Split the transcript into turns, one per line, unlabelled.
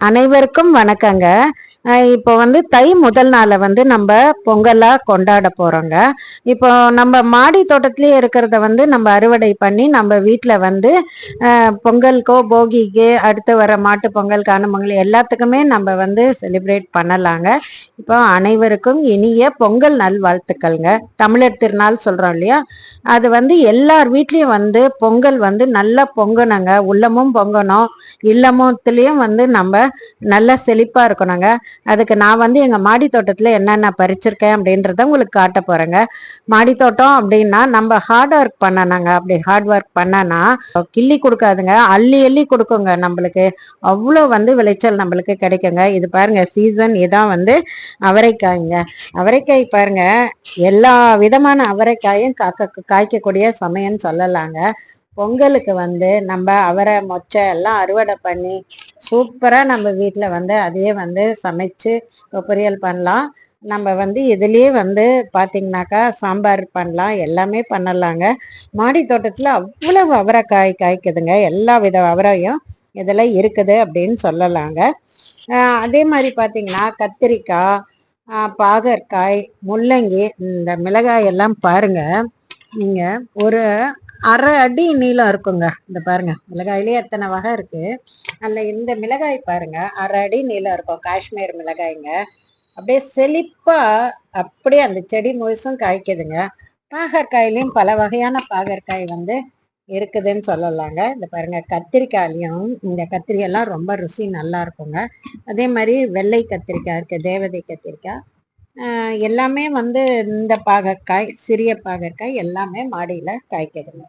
அனைவருக்கும் வணக்கங்க. இப்போ தை முதல் நாளை நம்ம பொங்கலா கொண்டாட போறோங்க. இப்போ நம்ம மாடி தோட்டத்திலேயே இருக்கிறத நம்ம அறுவடை பண்ணி நம்ம வீட்டில் பொங்கலுக்கோ போகிக்கு அடுத்து வர மாட்டு பொங்கல் காணும் பொங்கல் எல்லாத்துக்குமே நம்ம செலிப்ரேட் பண்ணலாங்க. இப்போ அனைவருக்கும் இனிய பொங்கல் நல்வாழ்த்துக்கள்ங்க. தமிழர் திருநாள் சொல்றோம் இல்லையா, அது எல்லார் வீட்லயும் பொங்கல் நல்லா பொங்கணுங்க. உள்ளமும் பொங்கணும், இல்லமுத்திலையும் நம்ம நல்லா செழிப்பா இருக்கணுங்க. அதுக்கு நான் எங்க மாடி தோட்டத்துல என்னென்ன பறிச்சிருக்கேன் அப்படின்றத உங்களுக்கு காட்ட போறேங்க. மாடி தோட்டம் அப்படின்னா நம்ம ஹார்ட் ஒர்க் பண்ணனாங்க. அப்படி ஹார்ட் ஒர்க் பண்ணனா கிள்ளி கொடுக்காதுங்க, அள்ளி அள்ளி கொடுக்குங்க. நம்மளுக்கு அவ்வளோ விளைச்சல் நம்மளுக்கு கிடைக்குங்க. இது பாருங்க, சீசன் இதான் அவரைக்காய்ங்க. அவரைக்காய் பாருங்க, எல்லா விதமான அவரைக்காயும் காய்க்கக்கூடிய சமயம்னு சொல்லலாங்க. பொங்கலுக்கு நம்ம அவரை மொச்சை எல்லாம் அறுவடை பண்ணி சூப்பரா நம்ம வீட்டுல அதையே சமைச்சு பொரியல் பண்ணலாம். நம்ம இதுலயே பாத்தீங்கன்னாக்கா சாம்பார் பண்ணலாம், எல்லாமே பண்ணலாங்க. மாடி தோட்டத்துல அவ்வளவு அவரைக்காய் காய்க்குதுங்க. எல்லா வித அவரையும் இதெல்லாம் இருக்குது அப்படின்னு சொல்லலாங்க. அதே மாதிரி பாத்தீங்கன்னா கத்திரிக்காய், பாகற்காய், முள்ளங்கி, இந்த மிளகாய் எல்லாம் பாருங்க. நீங்க ஒரு அரை அடி நீளம் இருக்குங்க. இந்த பாருங்க, மிளகாயிலே எத்தனை வகை இருக்கு. அல்ல இந்த மிளகாய் பாருங்க, அரை அடி நீளம் இருக்கும். காஷ்மீர் மிளகாய்ங்க. அப்படியே செழிப்பா அப்படியே அந்த செடி முழுசும் காய்க்குதுங்க. பாகற்காயிலையும் பல வகையான பாகற்காய் இருக்குதுன்னு சொல்லலாங்க. இந்த பாருங்க, கத்திரிக்காயிலையும் இந்த கத்திரிக்காயெல்லாம் ரொம்ப ருசி நல்லா இருக்குங்க. அதே மாதிரி வெள்ளை கத்திரிக்காய் இருக்கு, தேவதை கத்திரிக்காய். எல்லாமே இந்த பாகற்காய், சிறிய பாகற்காய் எல்லாமே மாடியில காய்க்குதுங்க.